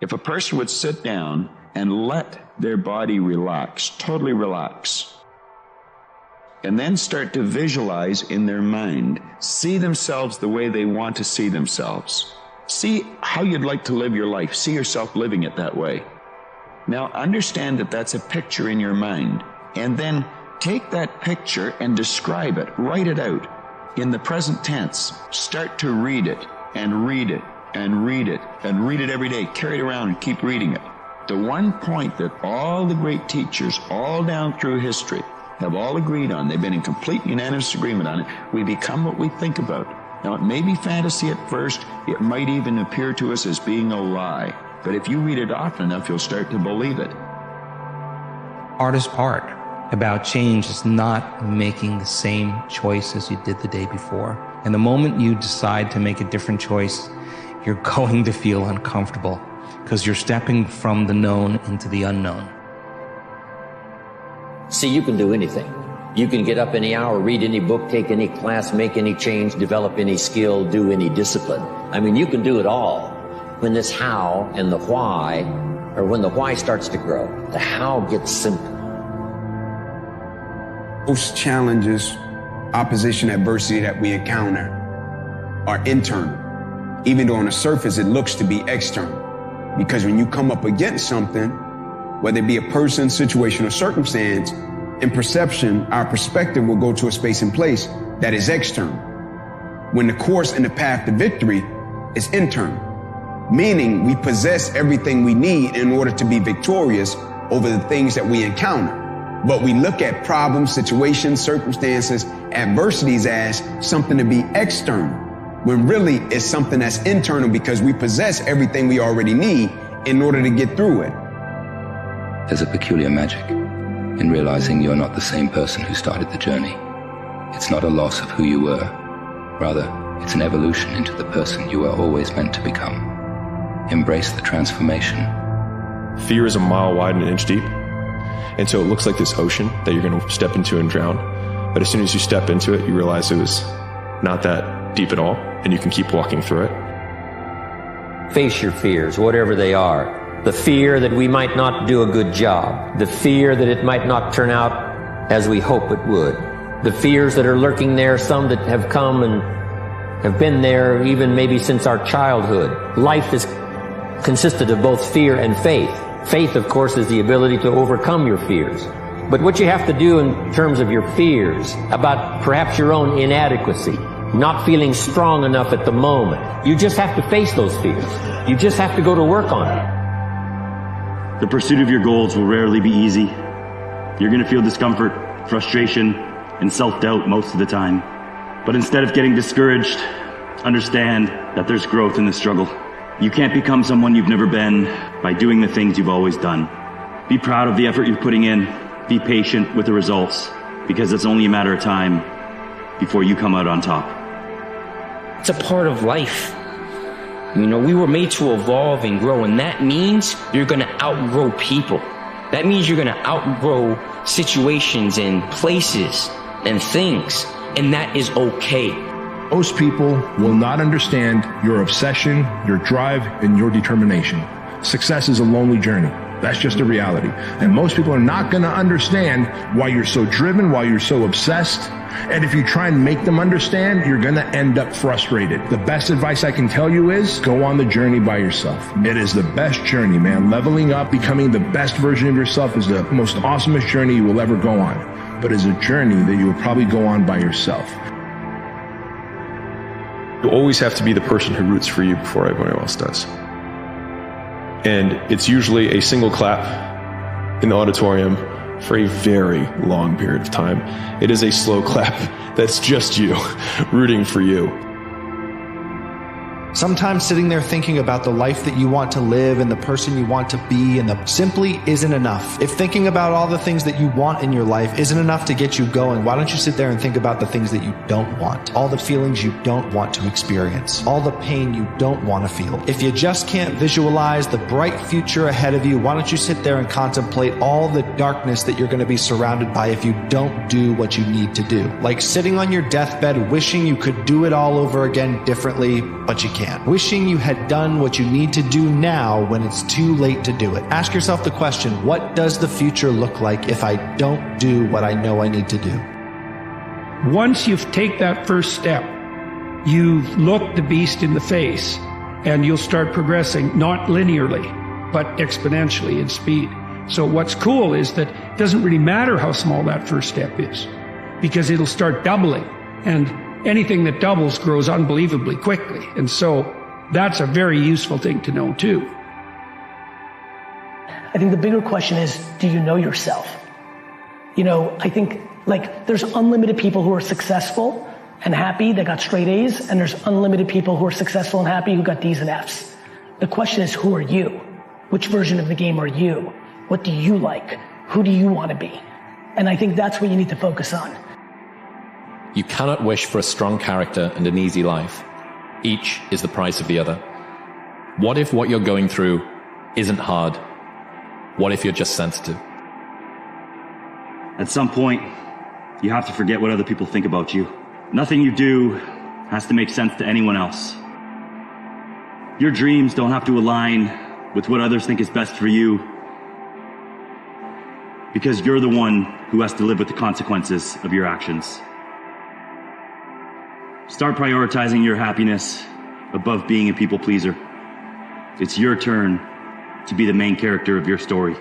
If a person would sit down and let their body relax, totally relax, and then start to visualize in their mind, see themselves the way they want to see themselves. See how you'd like to live your life. See yourself living it that way. Now understand that that's a picture in your mind, and then take that picture and describe it. Write it out in the present tense. Start to read it and read it and read it and read it every day. Carry it around and keep reading it. The one point that all the great teachers all down through history have all agreed on, they've been in complete unanimous agreement on it, we become what we think about. Now, it may be fantasy at first, it might even appear to us as being a lie, but if you read it often enough, you'll start to believe it. Hardest part about change is not making the same choice as you did the day before. And the moment you decide to make a different choice, you're going to feel uncomfortable because you're stepping from the known into the unknown. See, you can do anything. You can get up any hour, read any book, take any class, make any change, develop any skill, do any discipline. I mean, you can do it all. When this how and the why, or when the why starts to grow, the how gets simple. Most challenges, opposition, adversity that we encounter are internal, even though on the surface it looks to be external. Because when you come up against something, whether it be a person, situation, or circumstance, in perception, our perspective will go to a space and place that is external. When the course and the path to victory is internal, meaning we possess everything we need in order to be victorious over the things that we encounter. But we look at problems, situations, circumstances, adversities as something to be external, when really it's something that's internal because we possess everything we already need in order to get through it. There's a peculiar magic in realizing you're not the same person who started the journey. It's not a loss of who you were. Rather, it's an evolution into the person you were always meant to become. Embrace the transformation. Fear is a mile wide and an inch deep. And so it looks like this ocean that you're going to step into and drown. But as soon as you step into it, you realize it was not that deep at all, and you can keep walking through it. Face your fears, whatever they are. The fear that we might not do a good job. The fear that it might not turn out as we hope it would. The fears that are lurking there, some that have come and have been there even maybe since our childhood. Life is consisted of both fear and faith. Faith, of course, is the ability to overcome your fears. But what you have to do in terms of your fears about perhaps your own inadequacy, not feeling strong enough at the moment, you just have to face those fears. You just have to go to work on it. The pursuit of your goals will rarely be easy. You're going to feel discomfort, frustration, and self-doubt most of the time. But instead of getting discouraged, understand that there's growth in the struggle. You can't become someone you've never been by doing the things you've always done. Be proud of the effort you're putting in. Be patient with the results, because it's only a matter of time before you come out on top. It's a part of life. You know, we were made to evolve and grow, and that means you're going to outgrow people. That means you're going to outgrow situations and places and things, and that is okay. Most people will not understand your obsession, your drive, and your determination. Success is a lonely journey. That's just a reality. And most people are not going to understand why you're so driven, why you're so obsessed. And if you try and make them understand, you're going to end up frustrated. The best advice I can tell you is go on the journey by yourself. It is the best journey, man. Leveling up, becoming the best version of yourself is the most awesomest journey you will ever go on. But it's a journey that you will probably go on by yourself. You always have to be the person who roots for you before everyone else does. And it's usually a single clap in the auditorium for a very long period of time. It is a slow clap that's just you rooting for you. Sometimes sitting there thinking about the life that you want to live and the person you want to be and the simply isn't enough. If thinking about all the things that you want in your life isn't enough to get you going, why don't you sit there and think about the things that you don't want? All the feelings you don't want to experience. All the pain you don't want to feel. If you just can't visualize the bright future ahead of you, why don't you sit there and contemplate all the darkness that you're going to be surrounded by if you don't do what you need to do? Like sitting on your deathbed wishing you could do it all over again differently, but you can't. can. Wishing you had done what you need to do now when it's too late to do it. Ask yourself the question, what does the future look like if I don't do what I know I need to do? Once you take that first step, you look the beast in the face and you'll start progressing, not linearly, but exponentially in speed. So what's cool is that it doesn't really matter how small that first step is, because it'll start doubling, and anything that doubles grows unbelievably quickly. And so that's a very useful thing to know too. I think the bigger question is, do you know yourself? You know, I think like there's unlimited people who are successful and happy that got straight A's, and there's unlimited people who are successful and happy who got D's and F's. The question is, who are you? Which version of the game are you? What do you like? Who do you want to be? And I think that's what you need to focus on. You cannot wish for a strong character and an easy life. Each is the price of the other. What if what you're going through isn't hard? What if you're just sensitive? At some point, you have to forget what other people think about you. Nothing you do has to make sense to anyone else. Your dreams don't have to align with what others think is best for you, because you're the one who has to live with the consequences of your actions. Start prioritizing your happiness above being a people pleaser. It's your turn to be the main character of your story.